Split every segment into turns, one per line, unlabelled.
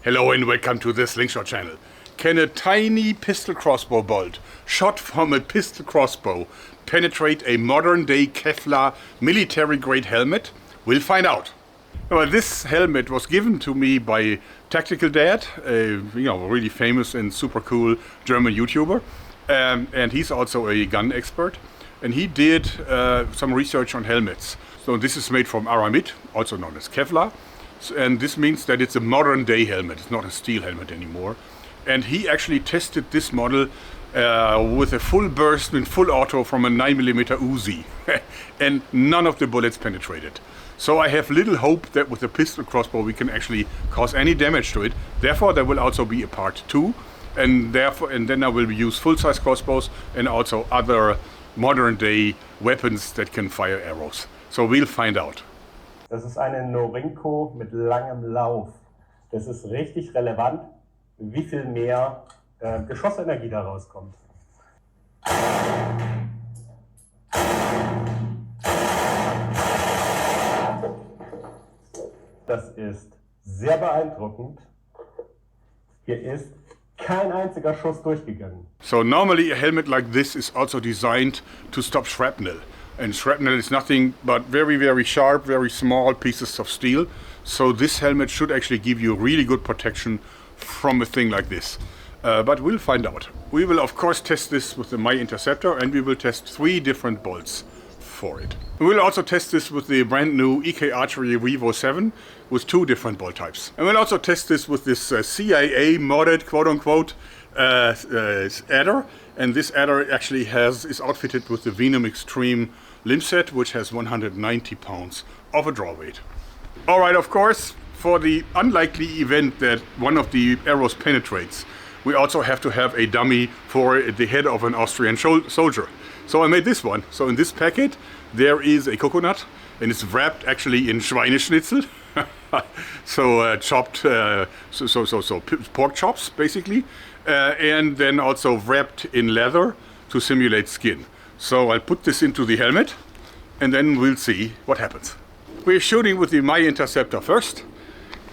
Hello and welcome to the Slingshot channel. Can a tiny pistol crossbow bolt shot from a pistol crossbow penetrate a modern day Kevlar military grade helmet? We'll find out. Well, this helmet was given to me by Tactical Dad, a really famous and super cool German YouTuber, and he's also a gun expert. And he did some research on helmets. So this is made from aramid, also known as Kevlar. And this means that it's a modern day helmet, it's not a steel helmet anymore. And he actually tested this model with a full burst in full auto from a 9mm Uzi. And none of the bullets penetrated. So I have little hope that with a pistol crossbow we can actually cause any damage to it. Therefore there will also be a part 2. And then I will use full-size crossbows and also other modern day weapons that can fire arrows. So we'll find out.
Das ist eine Norinco mit langem Lauf. Das ist richtig relevant, wie viel mehr Geschossenergie da rauskommt. Das ist sehr beeindruckend. Hier ist kein einziger Schuss durchgegangen.
So normally a helmet like this is also designed to stop shrapnel. And shrapnel is nothing but very, very sharp, very small pieces of steel. So this helmet should actually give you really good protection from a thing like this. But we'll find out. We will of course test this with the My Interceptor, and we will test 3 different bolts for it. We will also test this with the brand new EK Archery Revo 7 with 2 different bolt types. And we'll also test this with this CIA modded quote-unquote adder. And this adder actually is outfitted with the Venom Extreme limb set, which has 190 pounds of a draw weight. Alright, of course, for the unlikely event that one of the arrows penetrates, we also have to have a dummy for the head of an Austrian soldier. So I made this one. So in this packet there is a coconut, and it's wrapped actually in Schweineschnitzel. So chopped, pork chops basically, and then also wrapped in leather to simulate skin. So I'll put this into the helmet and then we'll see what happens. We're shooting with the My Interceptor first,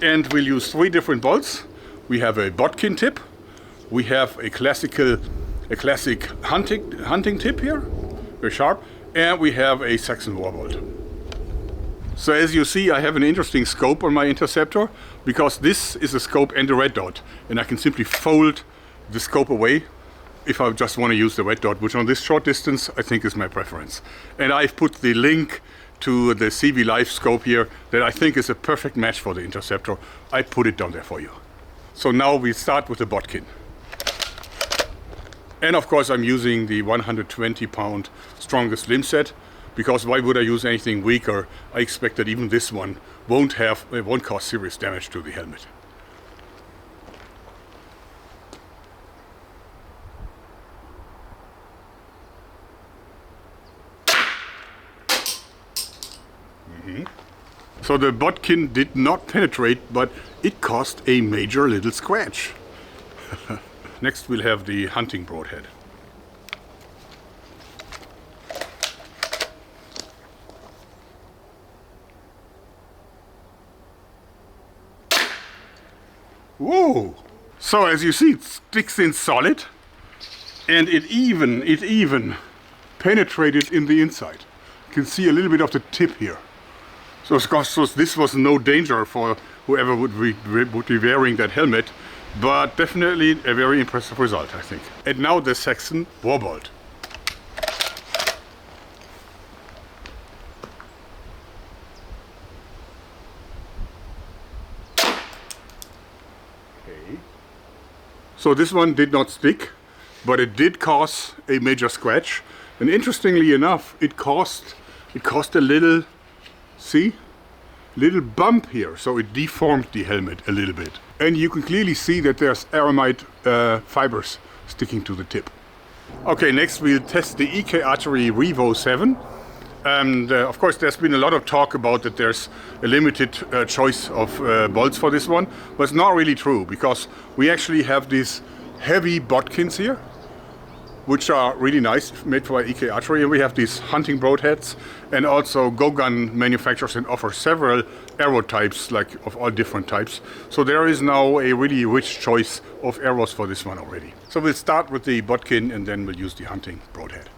and we'll use 3 different bolts. We have a bodkin tip, we have a classic hunting tip here, very sharp, and we have a Saxon war bolt. So as you see, I have an interesting scope on my Interceptor, because this is a scope and a red dot, and I can simply fold the scope away if I just want to use the red dot, which on this short distance I think is my preference. And I've put the link to the CVLife scope here that I think is a perfect match for the Interceptor. I put it down there for you. So now we start with the bodkin. And of course I'm using the 120 pound strongest limb set, because why would I use anything weaker? I expect that even this one won't cause serious damage to the helmet. So the bodkin did not penetrate, but it caused a major little scratch. Next we'll have the hunting broadhead. Whoa! So as you see, it sticks in solid, and it even penetrated in the inside. You can see a little bit of the tip here. So this was no danger for whoever would be wearing that helmet, but definitely a very impressive result, I think. And now the Saxon war bolt. Okay. So this one did not stick, but it did cause a major scratch. And interestingly enough, it caused a little, see? Little bump here, so it deformed the helmet a little bit. And you can clearly see that there's aramid fibers sticking to the tip. Okay, next we'll test the EK Archery Revo 7. And of course there's been a lot of talk about that there's a limited choice of bolts for this one, but it's not really true, because we actually have these heavy bodkins here, which are really nice, made for EK Archery. And we have these hunting broadheads, and also Go Gun manufacturers and offer several arrow types, like of all different types. So there is now a really rich choice of arrows for this one already. So we'll start with the bodkin and then we'll use the hunting broadhead.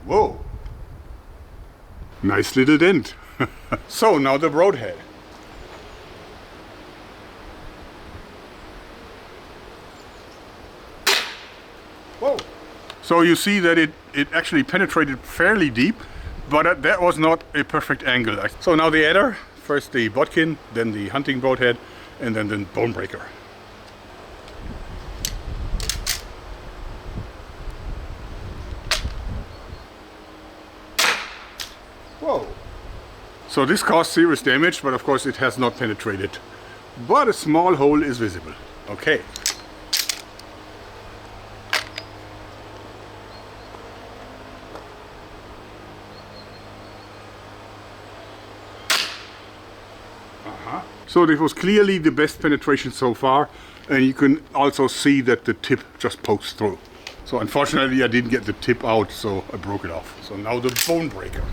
Whoa! Nice little dent. So now the broadhead. Whoa! So you see that it actually penetrated fairly deep, but that was not a perfect angle. So now the adder, first the bodkin, then the hunting broadhead, and then the bone breaker. Whoa! So this caused serious damage, but of course it has not penetrated. But a small hole is visible. Okay. So this was clearly the best penetration so far, and you can also see that the tip just pokes through. So unfortunately I didn't get the tip out, so I broke it off. So now the bone breaker.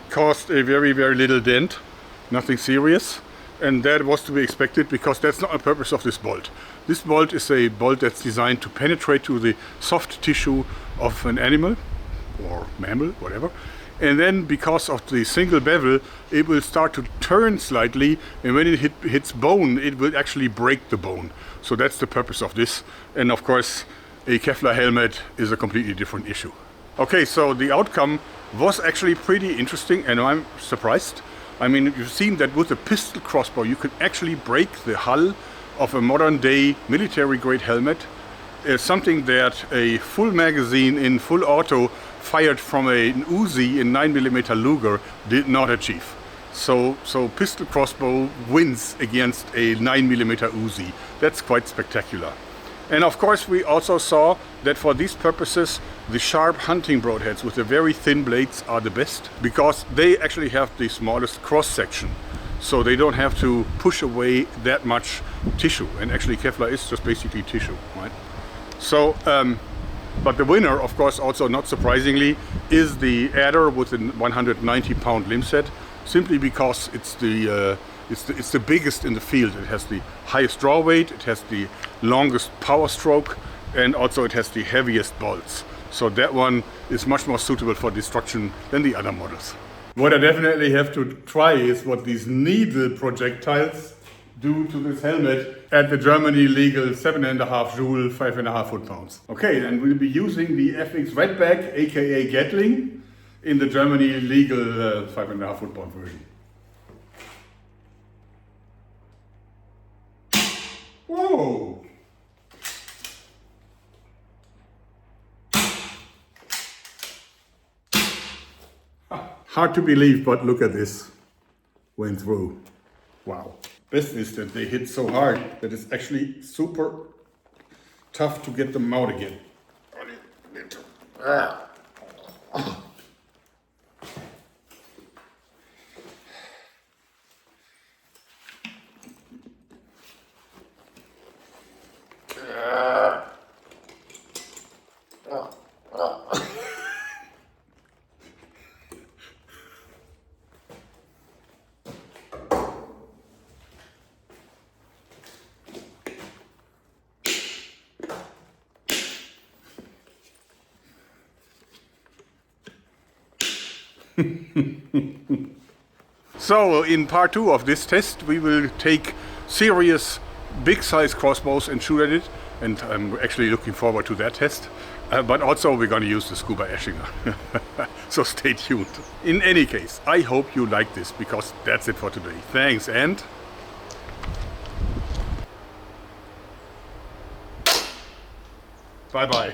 Caused a very little dent, nothing serious, and that was to be expected because that's not the purpose of this bolt. This bolt is a bolt that's designed to penetrate to the soft tissue of an animal or mammal, whatever, and then because of the single bevel it will start to turn slightly, and when it hits bone it will actually break the bone. So that's the purpose of this, and of course a Kevlar helmet is a completely different issue. Okay, so the outcome was actually pretty interesting, and I'm surprised. I mean, you've seen that with a pistol crossbow you can actually break the hull of a modern day military grade helmet. Something that a full magazine in full auto fired from an Uzi in 9mm Luger did not achieve. So pistol crossbow wins against a 9mm Uzi. That's quite spectacular. And of course we also saw that for these purposes the sharp hunting broadheads with the very thin blades are the best, because they actually have the smallest cross section, so they don't have to push away that much tissue, and actually Kevlar is just basically tissue, right? So but the winner, of course, also not surprisingly, is the adder with a 190-pound limb set, simply because it's the biggest in the field. It has the highest draw weight, it has the longest power stroke, and also it has the heaviest bolts. So that one is much more suitable for destruction than the other models. What I definitely have to try is what these needle projectiles do to this helmet at the Germany legal 7.5 Joule, 5.5 foot-pounds. Okay, and we'll be using the FX Redback, aka Gatling, in the Germany legal 5.5 foot-pound version. Whoa! Hard to believe, but look at this. Went through. Wow. Best is that they hit so hard that it's actually super tough to get them out again. So in part 2 of this test we will take serious big size crossbows and shoot at it, and I'm actually looking forward to that test. But also we're going to use the Scuba Eschinger. So stay tuned. In any case, I hope you like this, because that's it for today. Thanks, and bye bye.